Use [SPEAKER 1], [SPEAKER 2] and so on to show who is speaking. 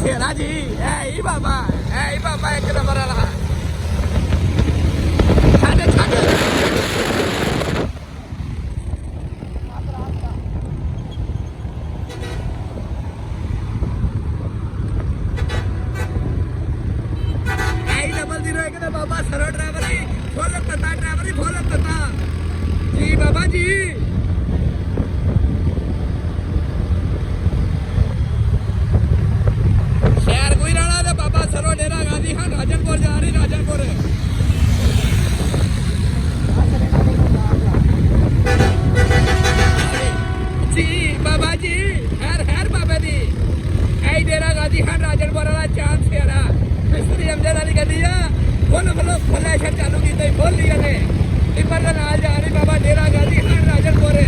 [SPEAKER 1] शेरा जी है ही बाबा एक नंबर वाला छाड़े छाड़े बाबा सरो ड्राइवर ही फुल तता ड्राइवर ही फुल तता जी बाबा जी शहर कोई राणा तो बाबा सरो डेरा गांधी हाँ राजनपुर जा रही राजनपुर जी बाबा जी हैर बाबा जी ऐ डेरा गांधी हाँ राजनपुर वाला चांद शेरा मिस्त्री अमजद वाली गड्डी आ फुल फुल ऐसा चालू की फुल लिया ने टिप्पर का नाल जा रही बाबा डेरा गांधी हाँ राजनपुर